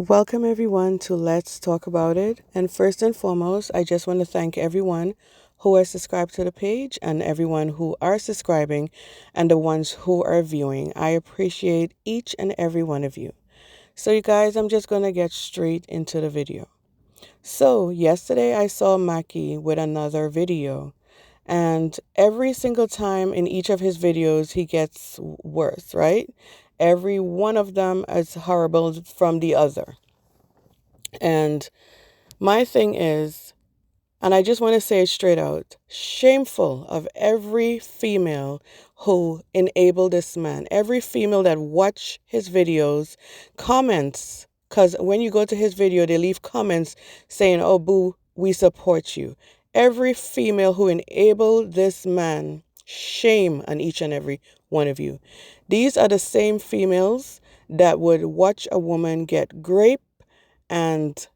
Welcome everyone to Let's Talk About It. And first and foremost, I just want to thank everyone who has subscribed to the page and everyone who are subscribing and the ones who are viewing. I appreciate each and every one of you. So you guys, I'm just going to get straight into the video. So yesterday I saw Mackie with another video, and every single time in each of his videos he gets worse, right? Every one of them is horrible from the other. And my thing is, and I just want to say it straight out, shameful of every female who enabled this man, every female that watch his videos, comments, because when you go to his video, they leave comments saying, oh, boo, we support you. Every female who enabled this man, shame on each and every one of you. These are the same females that would watch a woman get raped and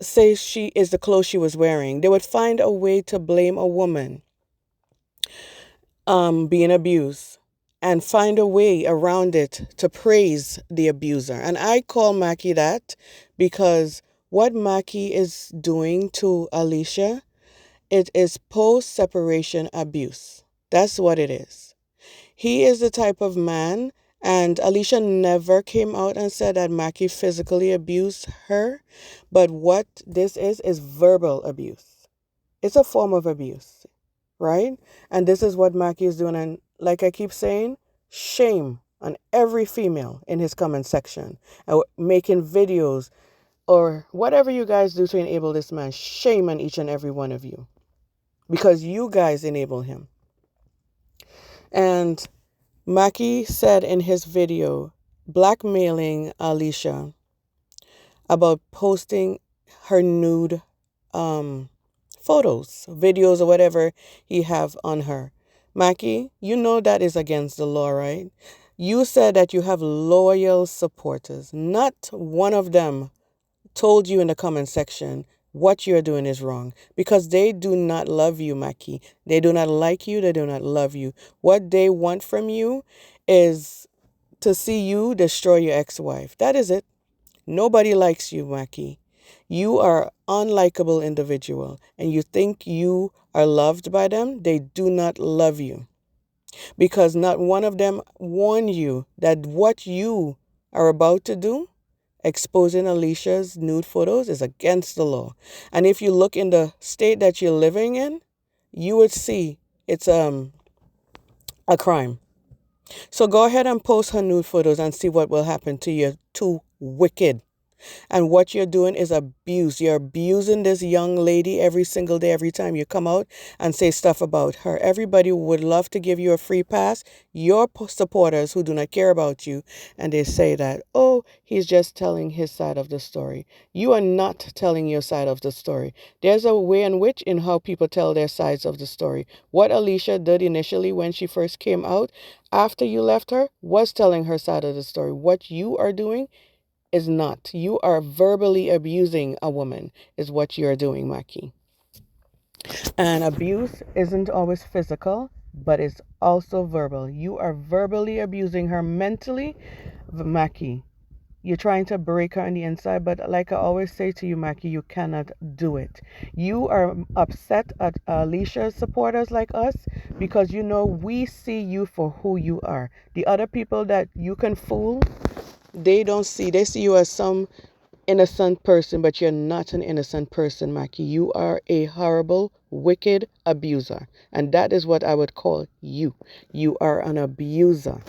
say she is the clothes she was wearing. They would find a way to blame a woman being abused and find a way around it to praise the abuser. And I call Mackie that because what Mackie is doing to Alicia, it is post-separation abuse. That's what it is. He is the type of man, and Alicia never came out and said that Mackie physically abused her. But what this is verbal abuse. It's a form of abuse, right? And this is what Mackie is doing. And like I keep saying, shame on every female in his comment section, making videos or whatever you guys do to enable this man. Shame on each and every one of you because you guys enable him. And Mackie said in his video, blackmailing Alicia about posting her nude photos, videos, or whatever he have on her. Mackie, you know that is against the law, right? You said that you have loyal supporters. Not one of them told you in the comment section what you're doing is wrong because they do not love you, Mackie. They do not like you. They do not love you. What they want from you is to see you destroy your ex-wife. That is it. Nobody likes you, Mackie. You are unlikable individual and you think you are loved by them. They do not love you because not one of them warned you that what you are about to do, exposing Alicia's nude photos, is against the law. And if you look in the state that you're living in, you would see it's a crime. So go ahead and post her nude photos and see what will happen to you. Too wicked. And what you're doing is abuse. You're abusing this young lady every single day, every time you come out and say stuff about her. Everybody would love to give you a free pass. Your supporters who do not care about you, and they say that, oh, he's just telling his side of the story. You are not telling your side of the story. There's a way in which in how people tell their sides of the story. What Alicia did initially when she first came out, after you left her, was telling her side of the story. What you are doing is not. You are verbally abusing a woman is what you're doing, Mackie. And abuse isn't always physical, but it's also verbal. You are verbally abusing her mentally, Mackie. You're trying to break her on the inside, but like I always say to you, Mackie, you cannot do it. You are upset at Alicia's supporters like us because you know we see you for who you are. The other people that you can fool, they don't see. They see you as some innocent person, but you're not an innocent person, Mackie. You are a horrible, wicked abuser. And that is what I would call you. You are an abuser.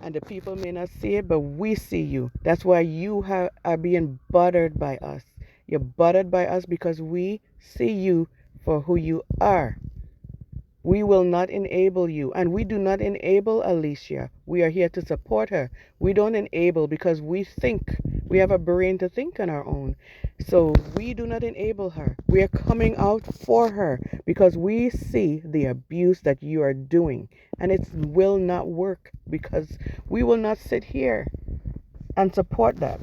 And the people may not see it, but we see you. That's why you are being bothered by us. You're bothered by us because we see you for who you are. We will not enable you, and we do not enable Alicia. We are here to support her. We don't enable because we think. We have a brain to think on our own. So we do not enable her. We are coming out for her because we see the abuse that you are doing. And it will not work because we will not sit here and support that.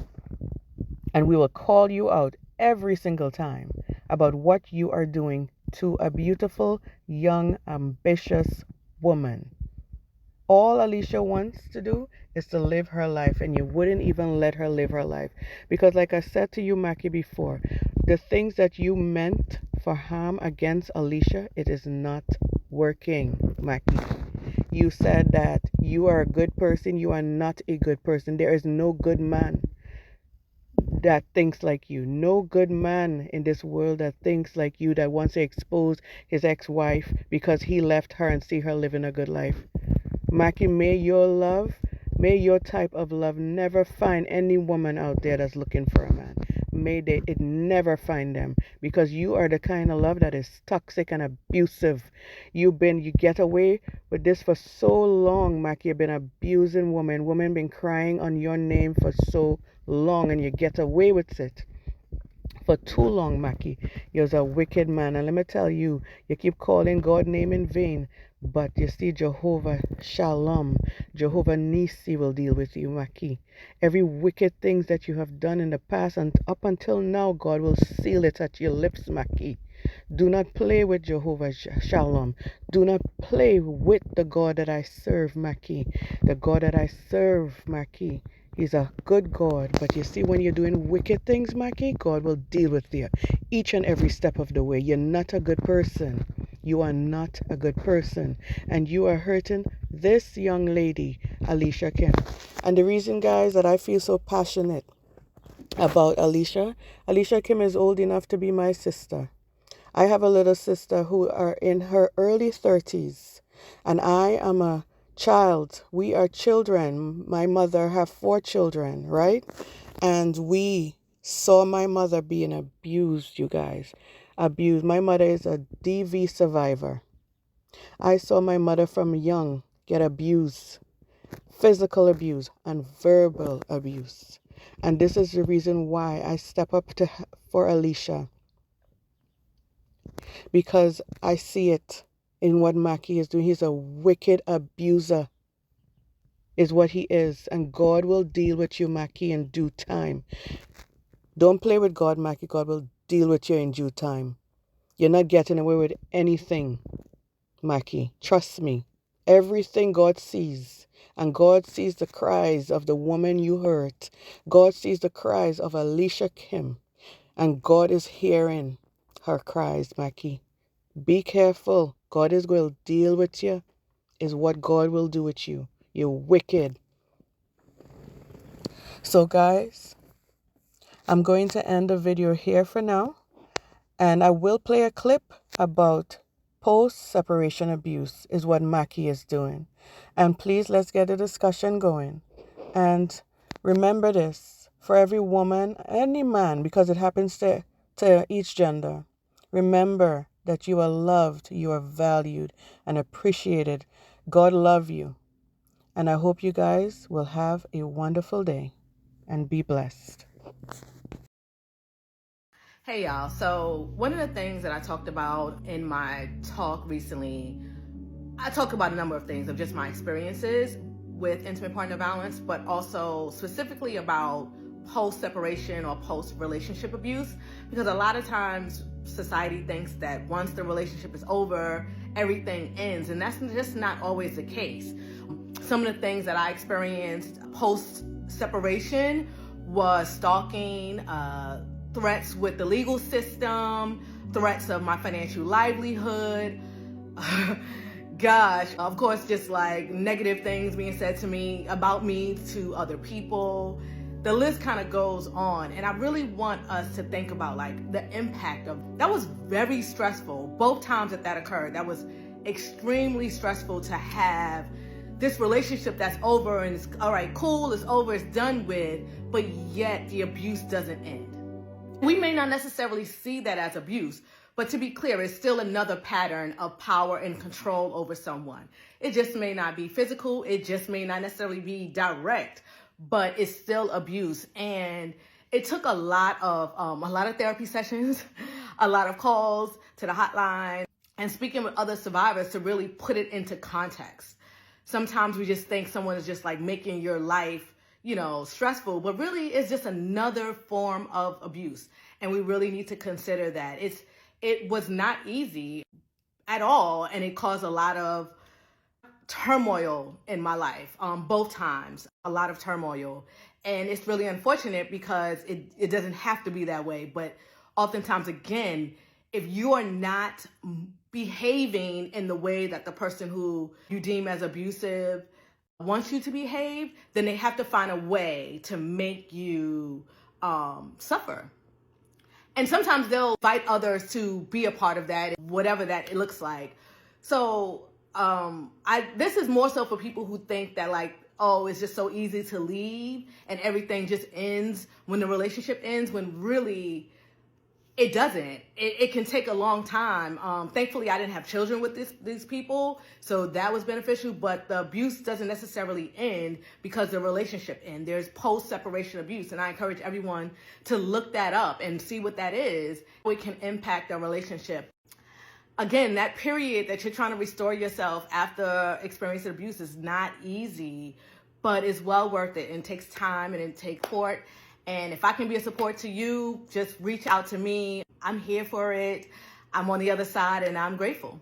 And we will call you out every single time about what you are doing to a beautiful, young, ambitious woman. All Alicia wants to do is to live her life, and you wouldn't even let her live her life. Because like I said to you, Mackie, before, the things that you meant for harm against Alicia, it is not working, Mackie. You said that you are a good person. You are not a good person. There is no good man that thinks like you. No good man in this world that thinks like you, that wants to expose his ex-wife because he left her and see her living a good life. Mackie, may your type of love never find any woman out there that's looking for a man. May it never find them, because you are the kind of love that is toxic and abusive. You get away with this for so long, Mackie. You've been abusing women been crying on your name for so long, and you get away with it for too long, Mackie. You're a wicked man. And let me tell you, you keep calling God's name in vain. But you see, Jehovah Shalom, Jehovah Nisi will deal with you, Mackie. Every wicked things that you have done in the past and up until now, God will seal it at your lips, Mackie. Do not play with Jehovah Shalom. Do not play with the God that I serve, Mackie. The God that I serve, Mackie. He's a good God. But you see, when you're doing wicked things, Mackie, God will deal with you each and every step of the way. You're not a good person. You are not a good person. And you are hurting this young lady, Alicia Kim. And the reason, guys, that I feel so passionate about Alicia Kim is old enough to be my sister. I have a little sister who are in her early 30s, and I am a child. We are children. My mother have 4 children, right? And we saw my mother being abused, you guys. Abused. My mother is a DV survivor. I saw my mother from young get abused, physical abuse and verbal abuse. And this is the reason why I step up for Alicia, because I see it in what Mackie is doing. He's a wicked abuser, is what he is. And God will deal with you, Mackie, in due time. Don't play with God, Mackie. God will deal with you in due time. You're not getting away with anything, Mackie. Trust me. Everything God sees. And God sees the cries of the woman you hurt. God sees the cries of Alicia Kim. And God is hearing her cries, Mackie. Be careful. God is going to deal with you, is what God will do with you. You're wicked. So, guys, I'm going to end the video here for now. And I will play a clip about post-separation abuse is what Mackie is doing. And please, let's get a discussion going. And remember this, for every woman, any man, because it happens to each gender, remember that you are loved, you are valued and appreciated. God love you. And I hope you guys will have a wonderful day and be blessed. Hey y'all, so one of the things that I talked about in my talk recently, I talked about a number of things of just my experiences with intimate partner violence, but also specifically about post-separation or post-relationship abuse, because a lot of times society thinks that once the relationship is over, everything ends, and that's just not always the case. Some of the things that I experienced post-separation was stalking, threats with the legal system, threats of my financial livelihood. Gosh, of course, just like negative things being said to me, about me to other people. The list kind of goes on. And I really want us to think about like the impact of that. Was very stressful. Both times that occurred, that was extremely stressful to have this relationship that's over and it's all right, cool, it's over, it's done with, but yet the abuse doesn't end. We may not necessarily see that as abuse, but to be clear, it's still another pattern of power and control over someone. It just may not be physical. It just may not necessarily be direct, but it's still abuse. And it took a lot of therapy sessions, a lot of calls to the hotline, and speaking with other survivors to really put it into context. Sometimes we just think someone is just like making your life, stressful, but really it's just another form of abuse. And we really need to consider that. It was not easy at all, and it caused a lot of turmoil in my life, both times, a lot of turmoil. And it's really unfortunate because it doesn't have to be that way. But oftentimes, again, if you are not behaving in the way that the person who you deem as abusive wants you to behave, then they have to find a way to make you suffer. And sometimes they'll invite others to be a part of that, whatever that it looks like. So this is more so for people who think that, like, oh, it's just so easy to leave and everything just ends when the relationship ends, when really it doesn't. It can take a long time. Thankfully, I didn't have children with these people, so that was beneficial. But the abuse doesn't necessarily end because the relationship ends. There's post-separation abuse, and I encourage everyone to look that up and see what that is. It can impact a relationship. Again, that period that you're trying to restore yourself after experiencing abuse is not easy, but it's well worth it, and it takes time and it takes support. And if I can be a support to you, just reach out to me. I'm here for it. I'm on the other side, and I'm grateful.